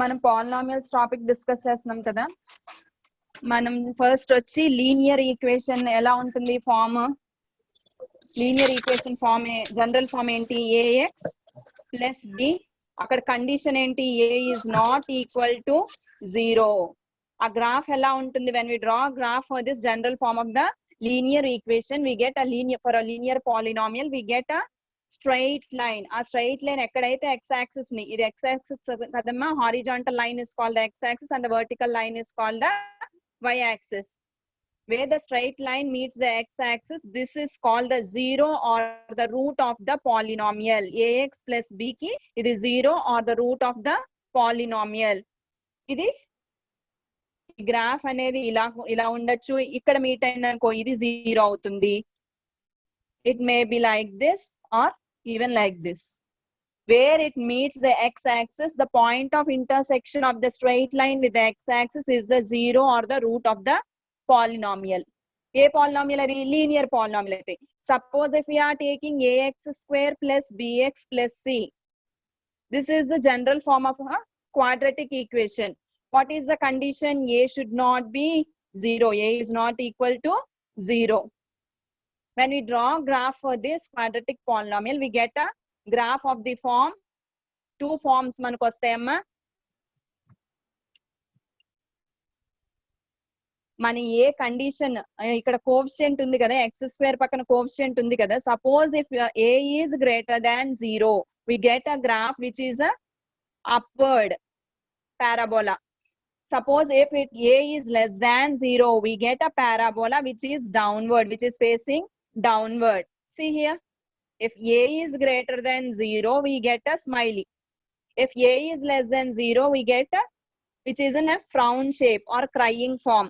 మనం polynomials topic discuss చేస్తున్నాం కదా. మనం ఫస్ట్ వచ్చి లీనియర్ ఈక్వేషన్ ఎలా ఉంటుంది form. Linear equation form general form ఏంటి? A x plus b. అక్కడ కండిషన్ ఏంటి? A is not equal to 0. ఆ గ్రాఫ్ ఎలా ఉంటుంది? When we draw graph for this general form of the linear equation we get a linear for a linear polynomial we get a straight line. ఆ straight line ఎక్కడైతే x axis ని, ఇది x axis కదమ్మా, horizontal line is called the x axis and the vertical line is called the y axis. Where the straight line meets the x axis, this is called the 0 or the root of the polynomial. ax plus b ki ఇది 0 or the root of the polynomial. ఇది graph అనేది ఇలా ఉండొచ్చు. ఇక్కడ meet అయిందనుకో ఇది 0 అవుతుంది. It may be like this or even like this. Where it meets the x-axis, the point of intersection of the straight line with the x-axis is the 0 or the root of the polynomial. A polynomial is a linear polynomial. Suppose if we are taking ax square plus bx plus c. This is the general form of a quadratic equation. What is the condition? A should not be 0. A is not equal to 0. When we draw graph for this quadratic polynomial, we get a graph of the form. Two forms మనకు వస్తాయమ్మా. మన ఏ condition ఇక్కడ coefficient ఉంది కదా, X square పక్కన coefficient ఉంది కదా. Suppose if a is greater than 0, we get a graph which is a upward parabola. Suppose if a is less than 0, we get a parabola which is downward, which is facing downward. See here, if a is greater than 0, we get a smiley. If a is less than 0, we get a which is in a frown shape or crying form.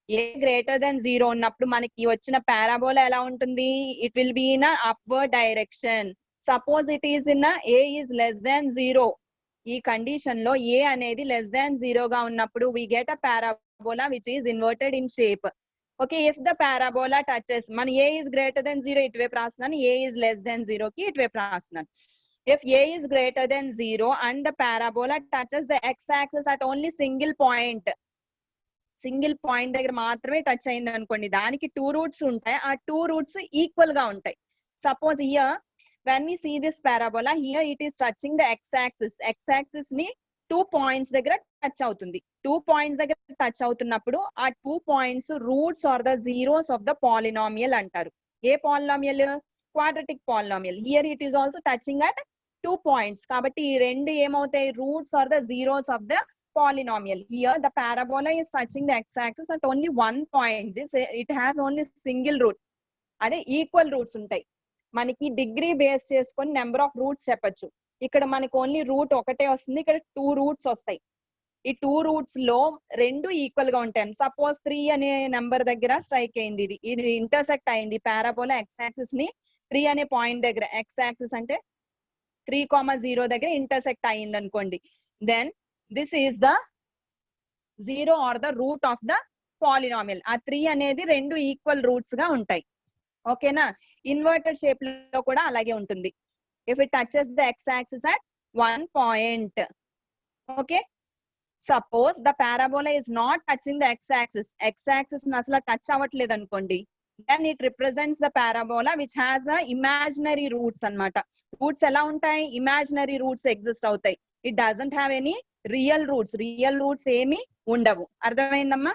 a greater than 0 ఉన్నప్పుడు మనకి వచ్చిన parabola ఎలా ఉంటుంది? It will be in a upward direction. Suppose it is in a is less than 0. ఈ condition లో a అనేది less than 0 గా ఉన్నప్పుడు we get a parabola which is inverted in shape. Okay, if the parabola touches, man a is greater than 0 ఇటువైపు రాస్తున్నాను, a is less than 0 కి ఇటువైపు రాస్తున్నాను. If a is greater than 0 and the parabola touches the x-axis at only single point దగ్గర మాత్రమే touch అయింది అనుకోండి, దానికి 2 రూట్స్ ఉంటాయి. ఆ 2 రూట్స్ ఈక్వల్ గా ఉంటాయి. Suppose here when we see this parabola, here it is touching the x-axis ని 2 పాయింట్స్ దగ్గర టచ్ అవుతుంది. 2 పాయింట్స్ దగ్గర టచ్ అవుతున్నప్పుడు ఆ 2 points roots are the zeros of the polynomial అంటారు. ఏ polynomial? Quadratic polynomial. Here it is also touching at 2 points. కాబట్టి ఈ రెండు ఏమవుతాయి? Roots are the zeros of the polynomial. Here the parabola is touching the x-axis at only one point. This it has only single root. అదే equal roots ఉంటాయి. మనకి degree base చేసుకొని number of roots చెప్పొచ్చు. ఇక్కడ మనకి only route ఒకటే వస్తుంది, ఇక్కడ 2 రూట్స్ వస్తాయి. ఈ 2 రూట్స్ లో రెండు ఈక్వల్ గా ఉంటాయి. సపోజ్ 3 అనే నెంబర్ దగ్గర స్ట్రైక్ అయింది, ఇది ఇంటర్సెక్ట్ అయింది. పారాబోలా x-axis ని 3 అనే పాయింట్ దగ్గర, x-axis అంటే 3,0 దగ్గర ఇంటర్సెక్ట్ అయింది అనుకోండి. Then this is the 0 or the root of the polynomial. ఆ 3 అనేది రెండు ఈక్వల్ రూట్స్ గా ఉంటాయి. ఓకేనా? ఇన్వర్టెడ్ షేప్ లో కూడా అలాగే ఉంటుంది. if it touches the x-axis at one point. okay, suppose the parabola is not touching the x-axis ని అసలు టచ్ అవ్వట్లేదు అనుకోండి, then it represents the parabola which has a imaginary roots అన్నమాట. రూట్స్ ఎలా ఉంటాయి? ఇమాజినరీ రూట్స్ ఎగ్జిస్ట్ అవుతాయి. it doesn't have any real roots ఏమి ఉండవు. అర్థమైందమ్మా?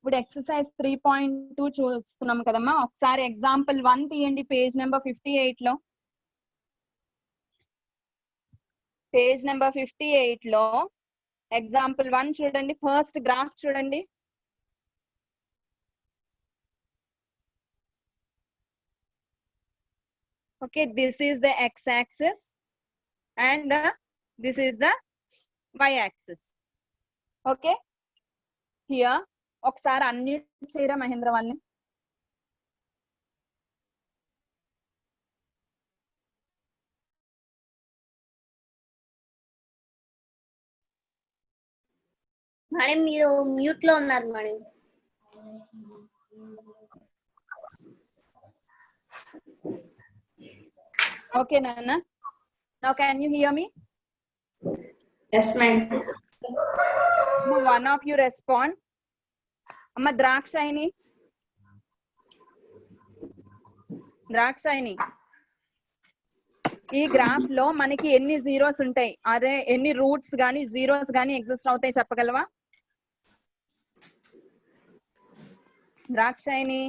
ఇప్పుడు ఎక్సర్సైజ్ 3.2 చూస్తున్నాం కదమ్మా. ఒకసారి ఎగ్జాంపుల్ 1 తీయండి, పేజ్ నెంబర్ 58 లో. పేజ్ నెంబర్ 58 లో ఎగ్జాంపుల్ 1 చూడండి. ఫస్ట్ గ్రాఫ్ చూడండి. Okay, this is the x-axis and this is the y-axis. Okay, here ఒకసారి అన్మ్యూట్ చేయరా మహేంద్ర వాళ్ళని. మేడం మీరు మ్యూట్ లో ఉన్నారు madam. Okay, Nana. Now can you hear me? Yes, ma'am. One of you respond. Amma Drakshayani. Drakshayani. ఈ graph లో మనకి ఎన్ని జీరోస్ ఉంటాయి, అదే ఎన్ని రూట్స్ గానీ జీరోస్ గానీ ఎగ్జిస్ట్ అవుతాయి చెప్పగలవా? ద్రాక్షాయని.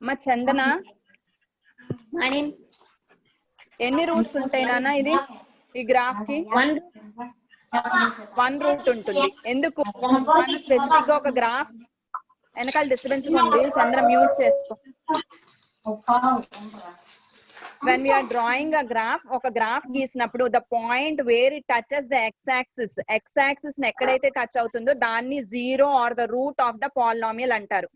మా చందన ఎన్ని రూట్స్ ఉంటాయి నాన్న ఇది ఈ గ్రాఫ్ కి? వన్ రూట్ ఉంటుంది. ఎందుకు? మనం స్పెసిఫిక్ గా ఒక గ్రాఫ్ వెనకాల డిస్టర్బెన్స్ ఉంది, చంద్ర మ్యూట్ చేసుకో. when we are drawing a graph, ఒక గ్రాఫ్ గీసినప్పుడు the point where it touches the x-axis, x-axis ని ఎక్కడైతే టచ్ అవుతుందో దాన్ని zero or the root of the polynomial అంటారు.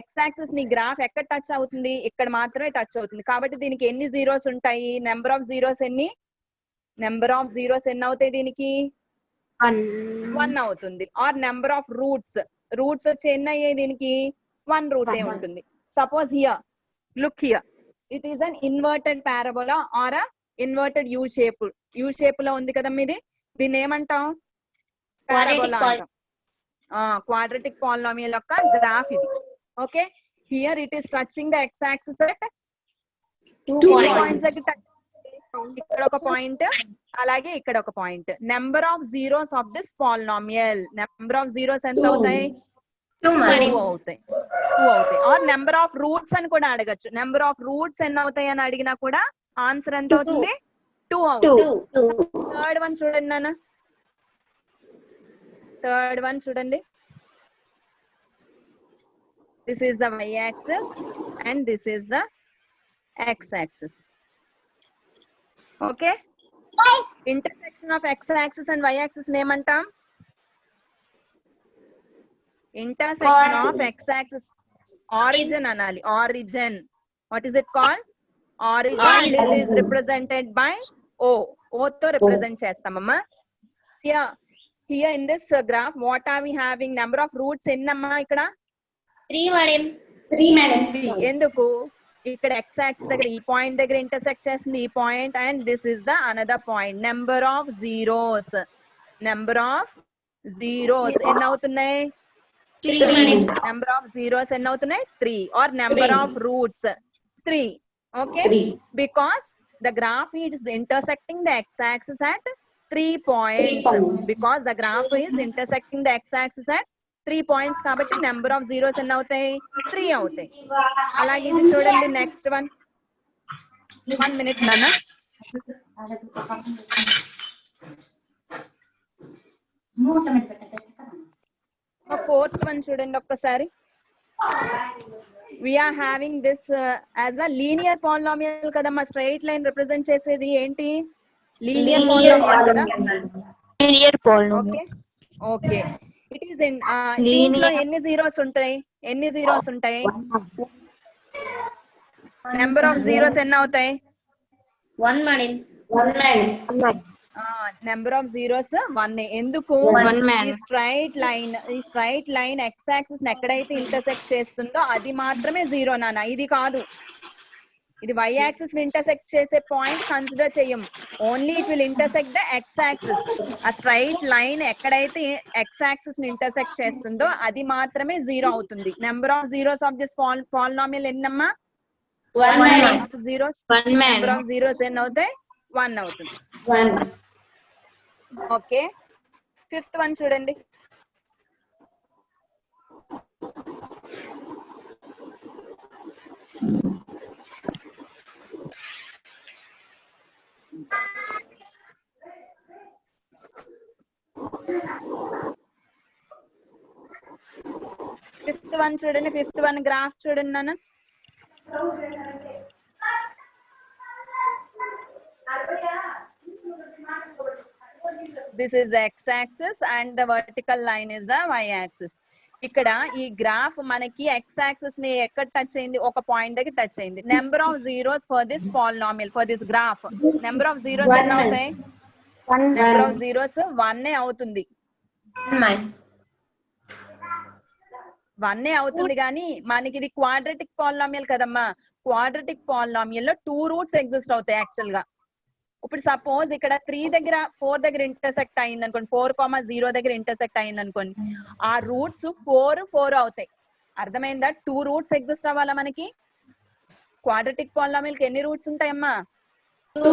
x-axis ని గ్రాఫ్ ఎక్కడ టచ్ అవుతుంది? ఇక్కడ మాత్రమే టచ్ అవుతుంది. కాబట్టి దీనికి ఎన్ని జీరోస్ ఉంటాయి? నెంబర్ ఆఫ్ జీరోస్ ఎన్ని? నెంబర్ ఆఫ్ జీరోస్ ఎన్ని అవుతాయి దీనికి? 1 అవుతుంది. Or number of roots, roots వచ్చి ఎన్ని అయ్యాయి దీనికి? 1 రూట్ ఏ ఉంటుంది. Suppose here, look here, it is an inverted parabola or a inverted u shape లో ఉంది కదా మీది, దీన్ని ఏమంటాం? పారాబోలా అంటాం. క్వాడ్రాటిక్ పాలినామియల్ యొక్క గ్రాఫ్ ఇది. Okay, here it is touching the x axis at 2 points దగ్గర. ఇక్కడ ఒక పాయింట్, అలాగే ఇక్కడ ఒక point. Number of zeros of this polynomial, number of zeros ఎంత అవుతాయి? 2 అవుతాయి. 2 అవుతాయి. ఆర్ నెంబర్ ఆఫ్ రూట్స్ అని కూడా అడగచ్చు. నెంబర్ ఆఫ్ రూట్స్ ఎన్ని అవుతాయి అని అడిగినా కూడా ఆన్సర్ ఎంత అవుతుంది? 2 అవుతుంది. థర్డ్ వన్ చూడండి నాన్న, థర్డ్ వన్ చూడండి. This is the y axis and this is the x axis. Okay, intersection of x axis and y axis ఏమంటాం? Intersection of x axis, origin అనాలి. origin, what is it called? origin. It is represented by o. o తో represent చేస్తామమ్మా. here in this graph what are we having? number of roots ఎన్నమ్మా ఇక్కడ? 3 madam. 3 madam. ఎందుకు? ఇక్కడ x axis దగ్గర ఈ point దగ్గర intersect చేస్తుంది ఈ point, and this is the another point. Number of zeros, number of zeros ఎన్ని అవుతున్నాయి? 3. నెంబర్ ఆఫ్ జీరోస్ ఎన్ని అవుతున్నాయి? 3. Or number of roots 3. Okay, because the graph is intersecting the x-axis at 3 points. Because the graph is intersecting the x-axis at 3 points కాబట్టి number of zeros ఎన్ని అవుతాయి? 3 అవుతాయి. అలాగే ఇది చూడండి నెక్స్ట్ వన్. 1 minute నాన్న. ఫోర్త్ వన్ చూడండి ఒక్కసారి. we are having this as a linear polynomial కదమ్మా. స్ట్రైట్ లైన్ రిప్రజెంట్ చేసేది ఏంటి? లీనియర్ పాలినామియల్ కదా. Linear polynomial. Okay, it is in దీంట్లో ఎన్ని జీరోస్ ఉంటాయి? ఎన్ని జీరోస్ ఉంటాయి? నెంబర్ ఆఫ్ జీరోస్ ఎన్ని అవుతాయి? 1 madam. 1 madam. Number of zeros 1. ఎందుకు? ఈ స్ట్రైట్ లైన్ x యాక్సిస్ ఎక్కడైతే ఇంటర్సెక్ట్ చేస్తుందో అది మాత్రమే జీరో నాన్న, ఇది కాదు. ఇది y యాక్సిస్ ని ఇంటర్సెక్ట్ చేసే పాయింట్ కన్సిడర్ చెయ్యం. Only it will intersect the x axis. ఆ స్ట్రైట్ లైన్ ఎక్కడైతే x యాక్సిస్ ని ఇంటర్సెక్ట్ చేస్తుందో అది మాత్రమే జీరో అవుతుంది. Number of zeros of this polynomial ఎన్నమ్మా? 1 జీరోస్. నెంబర్ ఆఫ్ జీరోస్ ఎన్ని అవుతాయి? 1 అవుతుంది. 1. ఓకే, ఫిఫ్త్ వన్ చూడండి. ఫిఫ్త్ వన్ చూడండి, ఫిఫ్త్ వన్ గ్రాఫ్ చూడండి నాన్న. This is the x-axis and the vertical line is the y-axis. ఇక్కడ ఈ గ్రాఫ్ మనకి x-axis ని ఎక్కడ టచ్ అయింది, ఒక పాయింట్ దగ్గర టచ్ అయింది. Number of zeros for this polynomial, for this graph, number of zeros ఎన్ని అవుతాయి? నెంబర్ ఆఫ్ జీరోస్ 1 అవుతుంది, 1 అవుతుంది. కానీ మనకి ఇది క్వాడ్రాటిక్ పాలినామియల్ కదమ్మా. క్వాడ్రాటిక్ పాలినామియల్ లో 2 రూట్స్ ఎగ్జిస్ట్ అవుతాయి యాక్చువల్ గా. ఇప్పుడు సపోజ్ ఇక్కడ 3 దగ్గర 4 దగ్గర ఇంటర్సెక్ట్ అయింది అనుకోండి, 4,0 దగ్గర ఇంటర్సెక్ట్ అయింది అనుకోండి, ఆ రూట్స్ 4 అవుతాయి. అర్థమైందా? 2 రూట్స్ ఎగ్జిస్ట్ అవ్వాలా మనకి. క్వాడ్రాటిక్ పాలినామియల్ కి ఎన్ని రూట్స్ ఉంటాయమ్మా? 2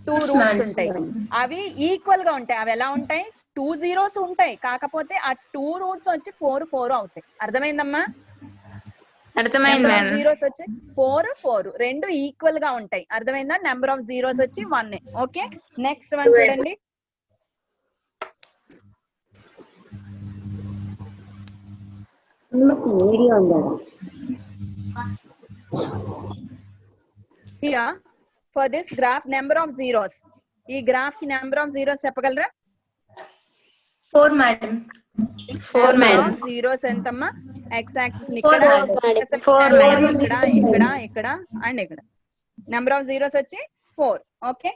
రూట్స్ ఉంటాయి. అవి ఈక్వల్ గా ఉంటాయి. అవి ఎలా ఉంటాయి? 2 జీరోస్ ఉంటాయి, కాకపోతే ఆ 2 రూట్స్ వచ్చి 4 అవుతాయి. అర్థమైందమ్మా? జీరోస్ వచ్చి 4 రెండు ఈక్వల్ గా ఉంటాయి. అర్థమైందా? నెంబర్ ఆఫ్ జీరోస్ వచ్చి 1. ఓకే, నెక్స్ట్ వన్ చూడండి. Here for this graph number of zeros, ఈ గ్రాఫ్ కి నెంబర్ ఆఫ్ జీరోస్ చెప్పగలరా? 4 మేడం. 4 మేడం. జీరోస్ ఎంతమ్మా? ఎక్స్ యాక్సిస్ ఇక్కడ, ఇక్కడ అండ్ ఇక్కడ. నెంబర్ ఆఫ్ జీరోస్ వచ్చి 4. Okay,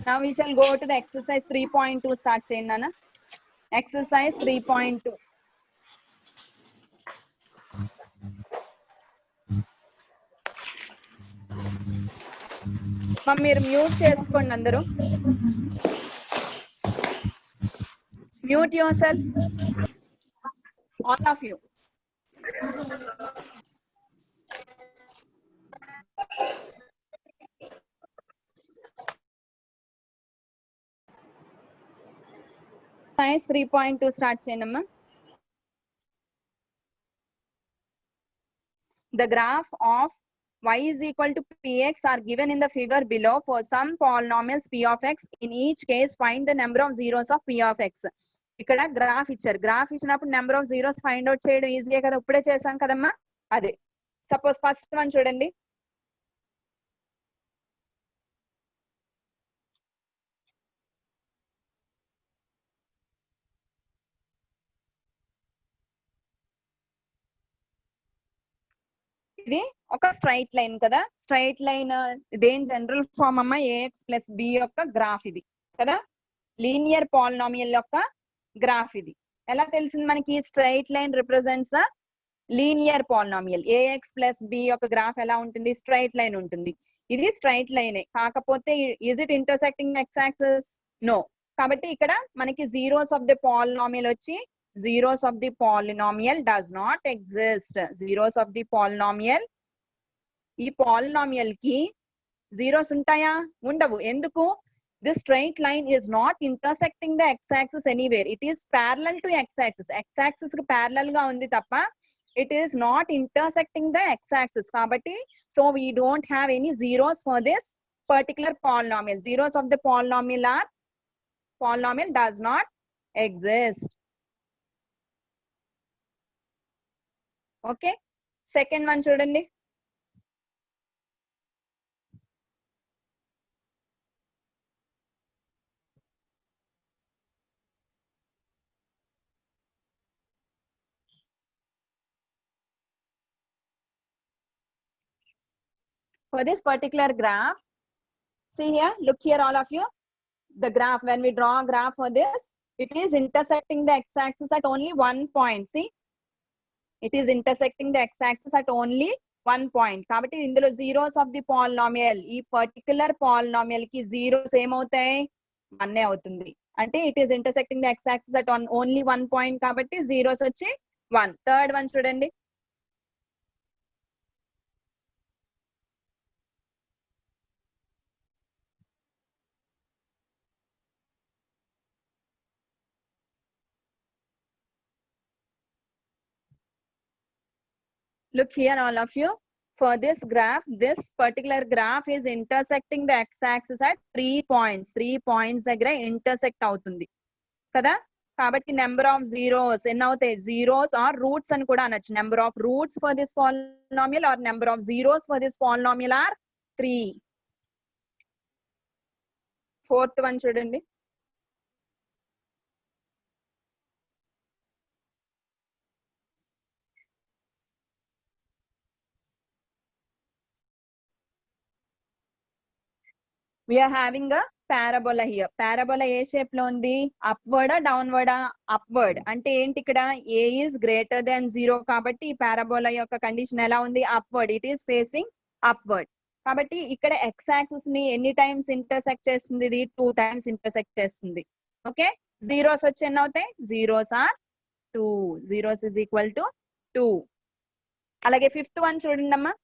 now we shall go to the exercise 3.2 start చేయండి నాన్న. ఎక్సర్సైజ్ 3.2. మీరు మ్యూట్ చేసుకోండి అందరూ. Mute yourself, all of you. Science 3.2 start cheyanamma. The graph of y is equal to px are given in the figure below. For some polynomials p of x, in each case find the number of zeros of p of x. ఇక్కడ graph ఇచ్చారు. Graph ఇచ్చినప్పుడు number of zeros find out చేయడం ఈజీయే కదా, ఇప్పుడే చేసాం కదమ్మా. అదే suppose first one చూడండి. ఇది ఒక స్ట్రైట్ లైన్ కదా. స్ట్రైట్ లైన్ ఇదేం జనరల్ ఫార్మ్ అమ్మా, ఏఎక్స్ ప్లస్ బి యొక్క గ్రాఫ్ ఇది కదా. లీనియర్ పాలినామియల్ యొక్క గ్రాఫ్ ఇది. ఎలా తెలిసింది మనకి? Straight line represents linear polynomial. A x plus b యొక్క గ్రాఫ్ ఎలా ఉంటుంది? స్ట్రైట్ లైన్ ఉంటుంది. ఇది స్ట్రైట్ లైనే, కాకపోతే is it intersecting x axis? No. కాబట్టి ఇక్కడ మనకి జీరోస్ ఆఫ్ ది పాలినామియల్ వచ్చి, zeros of the polynomial does not exist. Zeros of the polynomial, ఈ పాలినామియల్ కి జీరోస్ ఉంటాయా? ఉండవు. ఎందుకు? This straight line is not intersecting the x-axis anywhere. It is parallel to x-axis. X-axis కి parallel గా ఉంది తప్ప it is not intersecting the x-axis. కాబట్టి so we don't have any zeros for this particular polynomial. Zeros of the polynomial does not exist. Okay, second one చూడండి. For this particular graph, see here, look here all of you. The graph, when we draw a graph for this, it is intersecting the x-axis at only one point. See, it is intersecting the x-axis at only one point. కాబట్టి ఇందులో zeros of the polynomial, ఈ particular polynomial కి zeros ఏమవుతాయి? 1 అవుతుంది. అంటే it is intersecting the x-axis at only one point, కాబట్టి zeros వచ్చి 1. Third one చూడండి. Look here all of you. For this graph, this particular graph is intersecting the x-axis at 3 points. 3 points దగ్గర intersect అవుతుంది కదా. కాబట్టి number of zeros ఎన్ని అవుతాయి? Zeros are roots అని కూడా అనొచ్చు. Number of roots for this polynomial or number of zeros for this polynomial are 3. Fourth one చూడండి. We are having a parabola here. Parabola ఏ షేప్ లో ఉంది? అప్వర్డా డౌన్వర్డా? అప్వర్డ్. అంటే ఏంటి ఇక్కడ? ఏ ఈస్ గ్రేటర్ దాన్ 0 కాబట్టి ఈ పారాబోలా యొక్క కండిషన్ ఎలా ఉంది? Upward. It is facing upward. కాబట్టి ఇక్కడ ఎక్స్ యాక్సిస్ ని ఎన్ని టైమ్స్ ఇంటర్సెక్ట్ చేస్తుంది? ఇది 2 టైమ్స్ ఇంటర్సెక్ట్ చేస్తుంది. ఓకే, జీరోస్ వచ్చి ఎన్ని అవుతాయి? Zeros are 2. Zeros is equal to 2. అలాగే ఫిఫ్త్ వన్ చూడండి అమ్మా.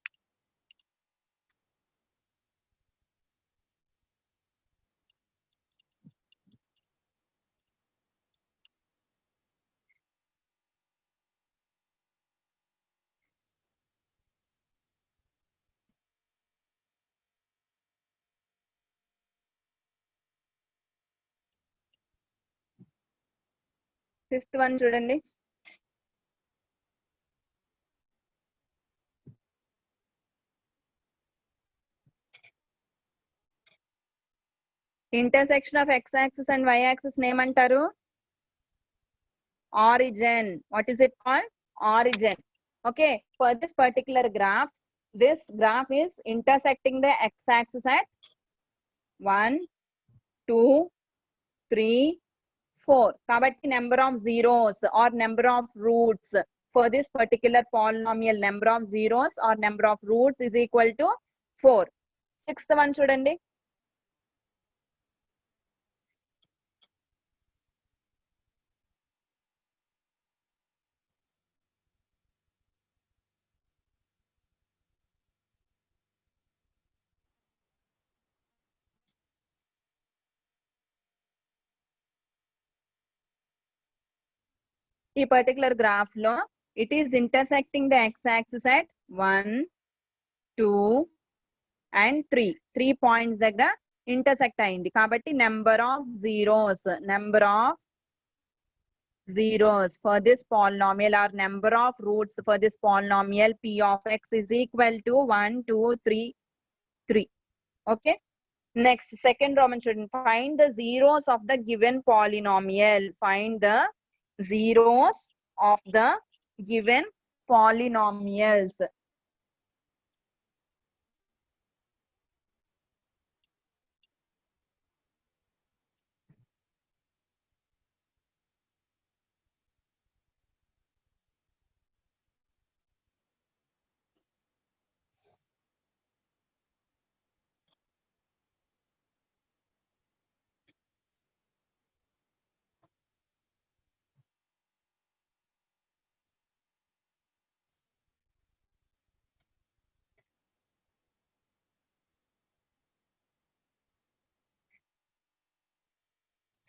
ఫిఫ్త్ వన్ చూడండి. Intersection of x axis and y axis ఏమంటారు? Origin. What is it called? Origin. Okay, for this particular graph, this graph is intersecting the x-axis at 1, 2, 3, 4. కాబట్టి number of zeros or number of roots for this particular polynomial, number of zeros or number of roots is equal to 4. Sixth one చూడండి. ఈ particular graph లో it is intersecting the X axis at 1, 2 and 3. 3 points దగ్గర intersect అయింది కాబట్టి number of zeros for this polynomial or number of roots for this polynomial p of x is equal to 1, 2, 3, 3. Okay, next second Roman student, find the zeros of the given polynomial. Find the zeros of the given polynomials.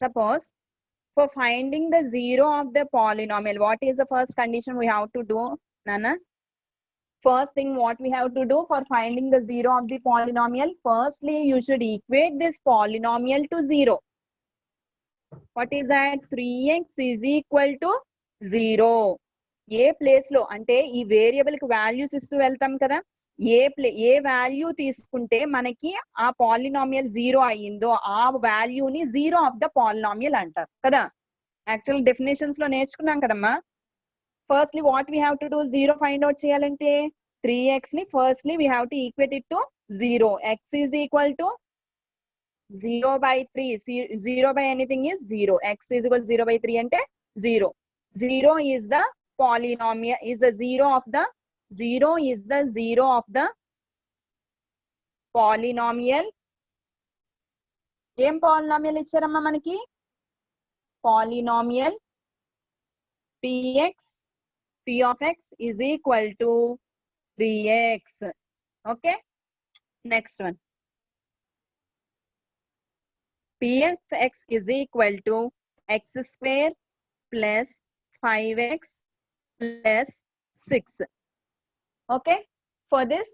Suppose for finding the zero of the polynomial, what is the first condition we have to do, Nana? First thing what we have to do for finding the zero of the polynomial, firstly you should equate this polynomial to 0. What is that? 3x is equal to 0. A place లో అంటే ఈ variable కి values ఇస్తూ వెళ్తాం కదా, ఏ value తీసుకుంటే మనకి ఆ పాలినామియల్ 0 అయ్యిందో ఆ వాల్యూని జీరో ఆఫ్ ద పాలినామియల్ అంటారు కదా. యాక్చువల్ డెఫినేషన్స్ లో నేర్చుకున్నాం కదమ్మా. Firstly what we have to do, 0 find out చేయాలంటే 3x ని firstly we have to equate it to 0. x is equal to 0/3. 0 by anything is 0. x is equal to 0/3 అంటే 0. 0 is the polynomial, is the zero of the polynomial. ఏం polynomial ఇచ్చారమ్మా మనకి? Polynomial p of x is equal to 3x. okay, next one, p of x is equal to x square plus 5x plus 6. okay, for this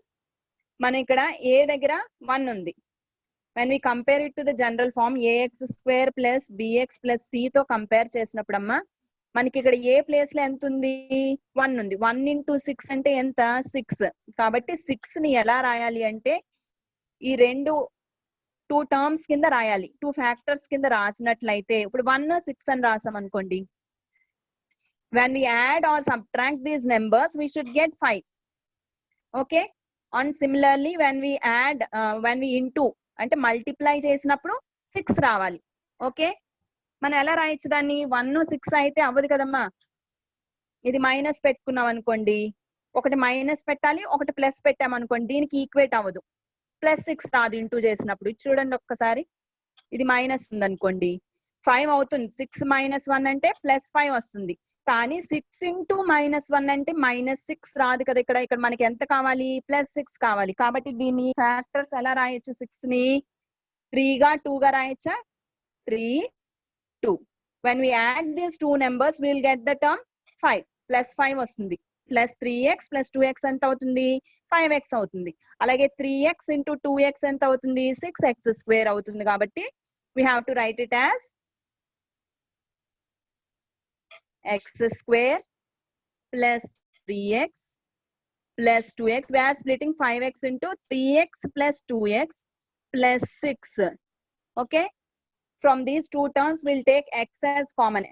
మన ఇక్కడ a దగ్గర 1 ఉంది, when we compare it to the general form ax square plus bx plus c తో compare చేసినప్పుడు అమ్మా మనకి ఇక్కడ ఏ place లో ఎంత ఉంది 1 ఉంది 1 into 6 అంటే ఎంత 6 కాబట్టి 6 ని ఎలా రాయాలి అంటే ఈ రెండు 2 టర్మ్స్ కింద రాయాలి 2 ఫ్యాక్టర్స్ కింద రాసినట్లయితే ఇప్పుడు 1 6 అని రాసాం అనుకోండి when we add or subtract these numbers we should get 5 okay and similarly when we add when we into అంటే మల్టిప్లై చేసినప్పుడు 6 రావాలి ఓకే మనం ఎలా రాయొచ్చు దాన్ని 1 6 అయితే అవ్వదు కదమ్మా ఇది మైనస్ పెట్టుకున్నాం అనుకోండి ఒకటి మైనస్ పెట్టాలి ఒకటి ప్లస్ పెట్టామనుకోండి దీనికి ఈక్వేట్ అవ్వదు +6 రాదు ఇంటూ చేసినప్పుడు చూడండి ఒక్కసారి ఇది మైనస్ ఉంది అనుకోండి 5 అవుతుంది 6 - 1 అంటే +5 వస్తుంది కానీ 6 into -1 అంటే -6 రాదు కదా ఇక్కడ ఇక్కడ మనకి ఎంత కావాలి +6 కావాలి కాబట్టి దీని ఫ్యాక్టర్స్ ఎలా రాయొచ్చు 6 ని 3 గా 2 గా రాయొచ్చా 3 2 when we add these two numbers we will get the term 5 +5 వస్తుంది +3x + 2x ఎంత అవుతుంది 5x అవుతుంది అలాగే 3x into 2x ఎంత అవుతుంది 6x² అవుతుంది కాబట్టి we have to write it as x² plus 3x plus 2x. We are splitting 5x into 3x plus 2x plus 6. Okay. From these two terms, we'll take x as common.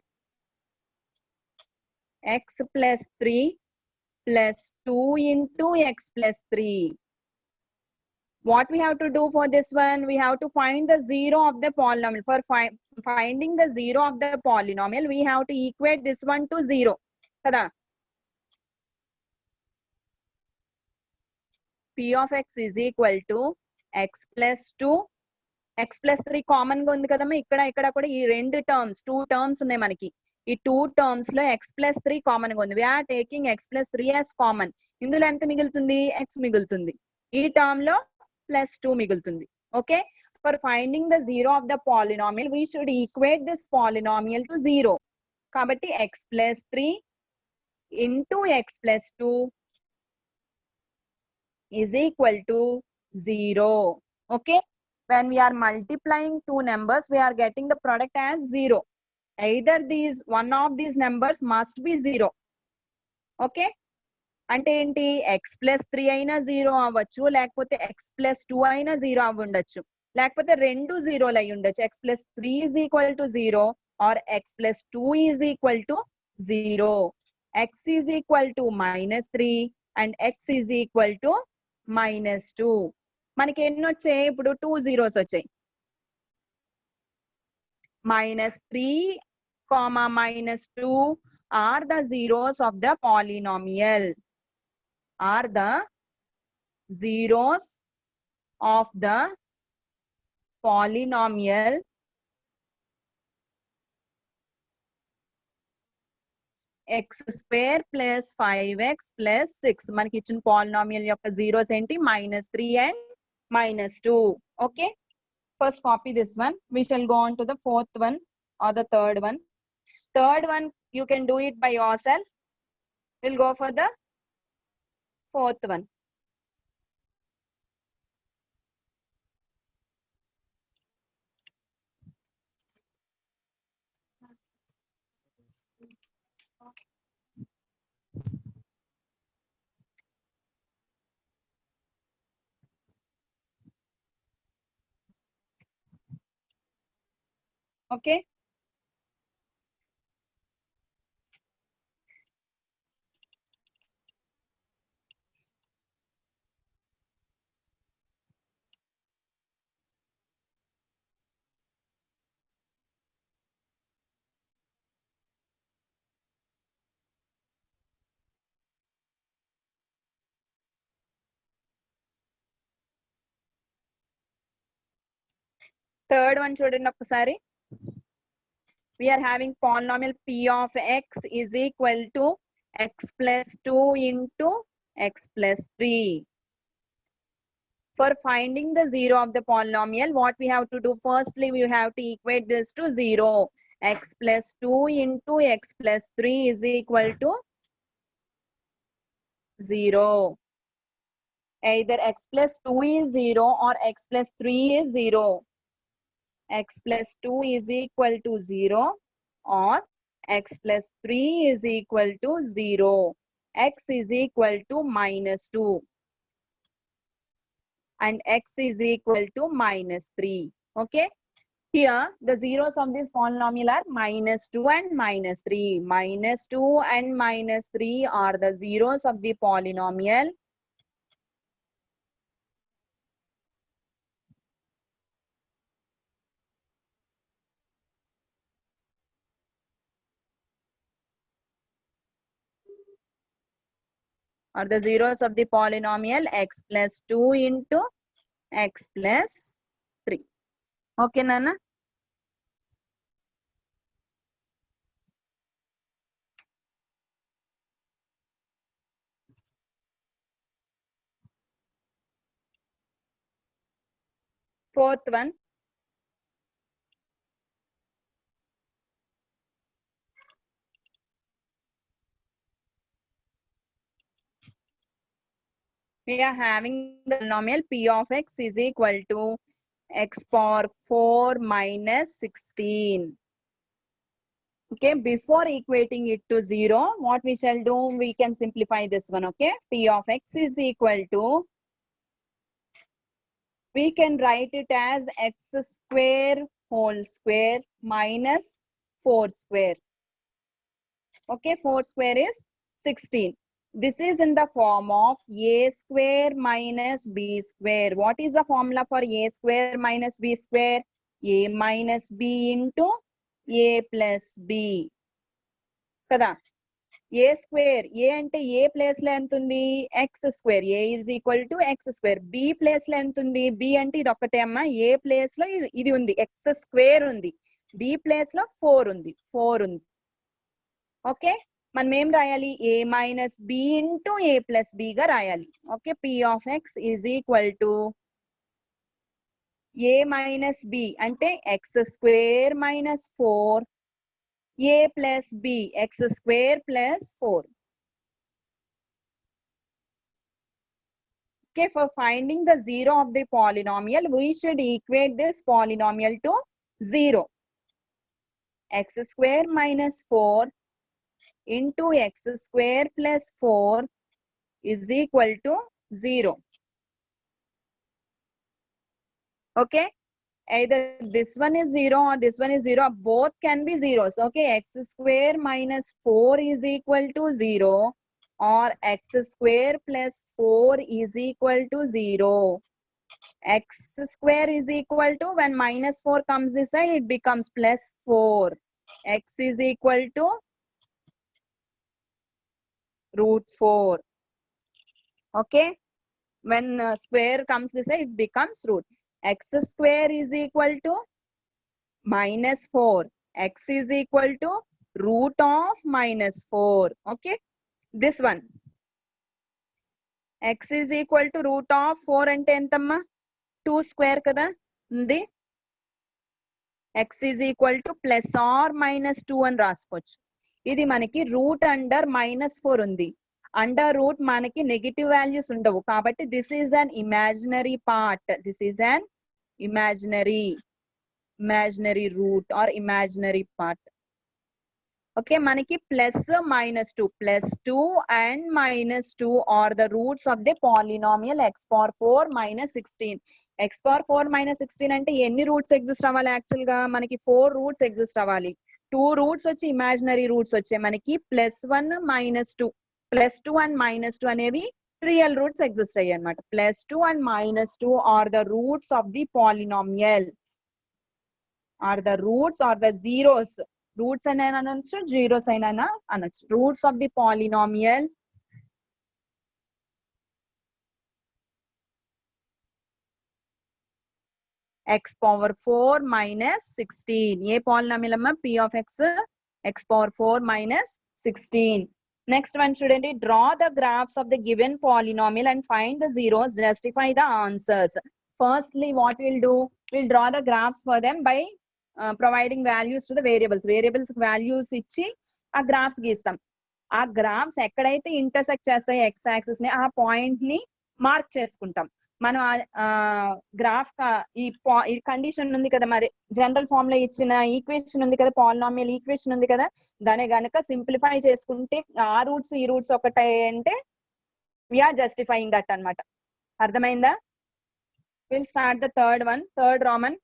X plus 3 plus 2 into x plus 3. What we have to do for this one? We have to find the zero of the polynomial. For finding the zero of the polynomial, we have to equate this one to 0. Kada? P of x is equal to x plus 2. X plus 3 common గా ఉంది కదమ్మా ఇక్కడ కూడా ఈ రెండు terms 2 terms ఉన్నాయి మనకి ఈ 2 టర్మ్స్ లో x plus 3 కామన్ గా ఉంది we are taking x plus 3 as common ఇందులో ఎంత మిగులుతుంది x మిగులుతుంది ఈ టర్మ్ లో +2 మిగులుతుంది okay for finding the zero of the polynomial we should equate this polynomial to 0 కాబట్టి x plus 3 into x plus 2 is equal to 0 okay when we are multiplying two numbers we are getting the product as 0 either one of these numbers must be 0 okay అంటే ఏంటి x plus 3 అయినా 0 అవ్వచ్చు లేకపోతే x plus 2 అయినా 0 అవ్వుండొచ్చు లేకపోతే రెండు 0లు అయి ఉండొచ్చు x plus 3 is equal to 0 or x plus 2 is equal to 0 x is equal to -3 and x is equal to -2 మనకి ఎన్ని వచ్చాయి ఇప్పుడు 2 zeros వచ్చాయి -3, -2 are the zeros of the polynomial. Are the zeros of the polynomial x² plus 5x plus 6 మనకి ఇచ్చిన polynomial యొక్క zeros ఏంటి -3 and -2 okay first copy this one we shall go on to the fourth one or the third one you can do it by yourself we'll go for the fourth one okay third one చూడండి ఒక్కసారి we are having polynomial p of x is equal to x plus 2 into x plus 3 for finding the zero of the polynomial what we have to do firstly we have to equate this to 0 x plus 2 into x plus 3 is equal to 0 Either x plus 2 is 0 or x plus 3 is 0. X plus 2 is equal to 0 or x plus 3 is equal to 0. X is equal to minus 2 and x is equal to minus 3. Okay. Here the zeros of this polynomial are minus 2 and minus 3. Minus 2 and minus 3 are the zeros of the polynomial. Are the zeros of the polynomial x plus 2 into x plus 3. Okay, Nana? Fourth one. We are having the polynomial p of x is equal to x power 4 minus 16. Okay, before equating it to 0, what we shall do, we can simplify this one. Okay, p of x is equal to, we can write it as x square whole square minus 4 square. Okay, 4 square is 16. This is in the form of a square minus b square. What is the formula for a square minus b square? A minus b into a plus b. Kada? A square, a ante a place lo ఎంత ఉంది x square, a is equal to x square. b place lo ఎంత ఉంది, b అంటే ఇది ఒక్కటే అమ్మా, a place లో ఇది ఉంది x square ఉంది, b place లో 4 ఉంది, 4 ఉంది. ఓకే, మనం ఏం రాయాలి, a minus b into a plus b గా రాయాలి. Okay, p of x is equal to a minus b అంటే x square minus 4 a plus b, x square plus 4. Okay, for finding the zero of the polynomial, we should equate this polynomial to 0. X square minus 4 into x square plus 4 is equal to 0. Okay, either this one is 0 or this one is 0. Both can be zeros. Okay, x square minus 4 is equal to 0 or x square plus 4 is equal to 0. X square is equal to, when minus 4 comes this side, it becomes plus 4. X is equal to root 4. Okay, when square comes this side, it becomes root. X square is equal to minus 4. X is equal to root of minus 4. Okay, this one. X is equal to root of 4 ante entamma 2 square kada undi. X is equal to plus or minus 2 అని రాసుకోవచ్చు. ఇది మనకి route under minus 4 ఉంది. Under root మనకి negative values ఉండవు కాబట్టి this is an imaginary part. This is an imaginary root or imaginary part. Okay, manaki plus minus 2 and minus 2 are the roots of the polynomial x power 4 minus 16. X power 4 minus 16 ante enni roots exist avali, actual ga manaki 4 roots exist avali. 2 roots vachi imaginary roots vache manaki plus 1 minus 2, plus 2 and minus 2 అనేవి real roots exist అయ్యాయి అన్నమాట. Plus 2 and minus 2 are the roots of the polynomial. Are the roots or the zeros. Roots అయినా అనొచ్చు, zeros అయినా అనొచ్చు. Roots of the polynomial x power 4 minus 16. A polynomial అమ్మా? p of x power 4 minus 16. Next one, student, draw the graphs of the given polynomial and find the zeros, justify the answers. Firstly, what we'll do, we'll draw the graphs for them by providing values to the variables. Variables values ఇచ్చి ఆ graphs గీస్తాం. ఆ graphs ఎక్కడైతే intersect చేస్తాయి x axis ని, ఆ point ని mark చేసుకుంటాం. మనం గ్రాఫ్ ఈ కండిషన్ ఉంది కదా, మరి జనరల్ ఫామ్ లో ఇచ్చిన ఈక్వేషన్ ఉంది కదా, పాలినామియల్ ఈక్వేషన్ ఉంది కదా, దాన్ని గనక సింప్లిఫై చేసుకుంటే ఆ రూట్స్ ఈ రూట్స్ ఒకటే అంటే వీఆర్ జస్టిఫైయింగ్ దట్ అన్నమాట. అర్థమైందా? Will start the third one, third Roman.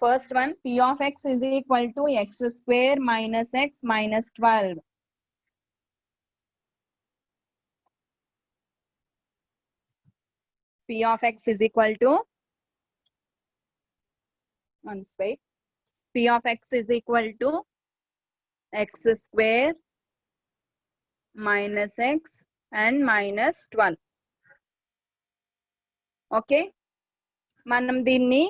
First one, P of x is equal to x square minus x minus 12. P of x is equal to, once wait, P of x is equal to x square minus x and minus 12. Okay, మనం దీన్ని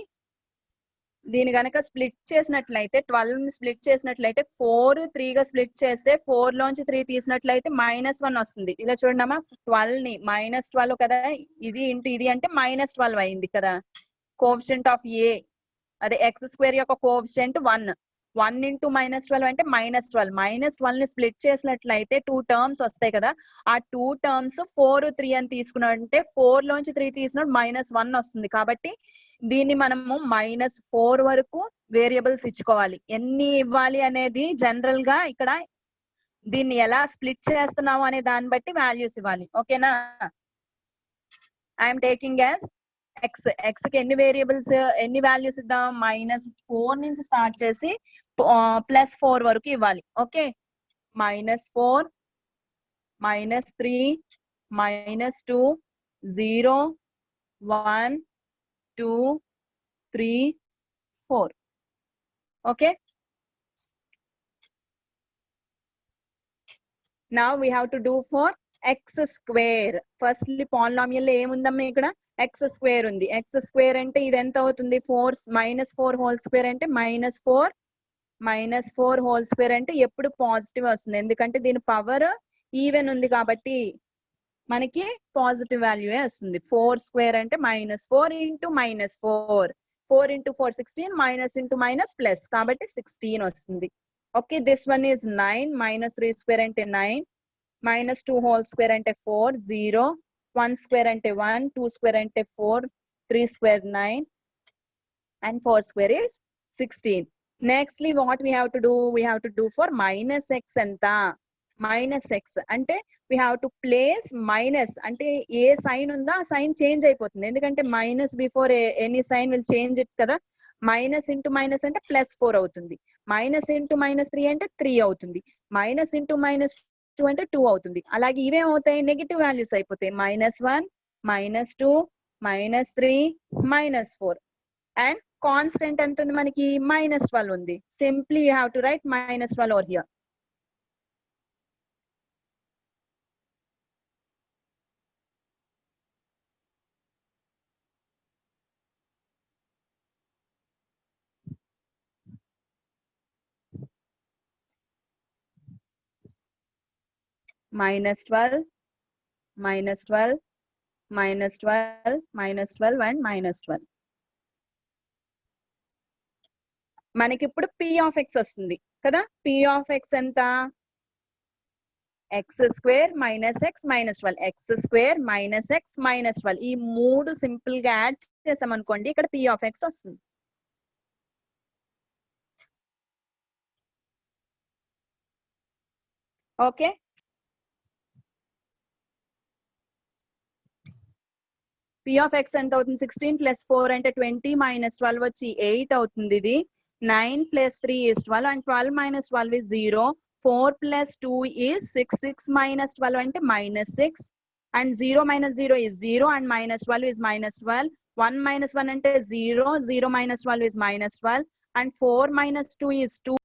గనక split చేసినట్లయితే 12 ని split చేసినట్లయితే 4 3 గా split చేస్తే 4 లోంచి 3 తీసినట్లయితే -1 వస్తుంది. ఇలా చూడమ్మా, 12 ని -12 కదా, ఇది ఇంటూ ఇది అంటే -12 అయింది కదా. కోఎఫిషియంట్ ఆఫ్ ఏ, అదే ఎక్స్ స్క్వేర్ యొక్క కోఎఫిషియంట్ 1 ఇంటూ -12 అంటే -12. -12 ని స్ప్లిట్ చేసినట్లయితే 2 టర్మ్స్ వస్తాయి కదా, ఆ 2 టర్మ్స్ 4 3 అని తీసుకున్నాడంటే 4 లోంచి 3 తీసినప్పుడు -1 వస్తుంది. కాబట్టి దీన్ని మనము -4 వరకు వేరియబుల్స్ ఇచ్చుకోవాలి. ఎన్ని ఇవ్వాలి అనేది జనరల్ గా ఇక్కడ దీన్ని ఎలా స్ప్లిట్ చేస్తున్నాము అనే దాన్ని బట్టి వాల్యూస్ ఇవ్వాలి. ఓకేనా? ఐఎమ్ టేకింగ్ యాజ్ ఎక్స్ కి ఎన్ని వేరియబుల్స్, ఎన్ని వాల్యూస్ ఇద్దాం? -4 నుంచి స్టార్ట్ చేసి +4 వరకు ఇవ్వాలి. Okay, -4 -3 -2 0 1 2 3 4. okay, now we have to do for x square. firstly polynomial ఏముందమ్మా ఇక్కడ? x square ఉంది. x square అంటే ఇది ఎంత అవుతుంది? 4 హోల్ స్క్వేర్ అంటే -4 హోల్ స్క్వేర్ అంటే ఎప్పుడు పాజిటివ్ వస్తుంది, ఎందుకంటే దీని పవర్ ఈవెన్ ఉంది కాబట్టి మనకి పాజిటివ్ వాల్యూ వస్తుంది. 4 స్క్వేర్ అంటే -4 into -4, 4 into 4 16, minus into minus plus కాబట్టి 16 వస్తుంది. Okay, this one is 9, -3 square అంటే 9, -2 హోల్ స్క్వేర్ అంటే 4, 0, 1 స్క్వేర్ అంటే 1, 2 స్క్వేర్ అంటే 4, 3 square 9 and 4 square is 16. Nextly what we have to do? We have to do for -x ఎంత? -x అంటే we have to place minus, అంటే ఏ sign ఉందో ఆ sign change అయిపోతుంది, ఎందుకంటే minus before any sign will change it కదా. Minus into minus అంటే +4 అవుతుంది, మైనస్ ఇంటూ -3 అంటే 3 అవుతుంది, మైనస్ ఇంటూ -2 అంటే 2 అవుతుంది. అలాగే ఇవేమవుతాయి? నెగిటివ్ వాల్యూస్ అయిపోతాయి. -1 -2 -3 -4 అండ్ కాన్స్టెంట్ ఎంత ఉంది మనకి? -12 ఉంది. Simply you have to right -12 over here. -12 -12 -12 -12 and -12. మనకి ఇప్పుడు p of x వస్తుంది కదా. p of x ఎంత? x square -x -12, x square -x -12. ఈ మూడు సింపుల్ గా యాడ్ చేసామనుకోండి, ఇక్కడ p of x వస్తుంది. ఓకే, p of x ఎంత అవుతుంది? 16 + 4 అంటే 20, -12 వచ్చి 8 అవుతుంది. ఇది 9 + 3 is 12 and 12 - 12 is 0. 4 + 2 is 6, 6 - 12 అంటే -6 and 0 - 0 is 0 and -12 is -12. 1 - 1 అంటే 0, 0 - 12 is -12 and 4 - 2 is 2.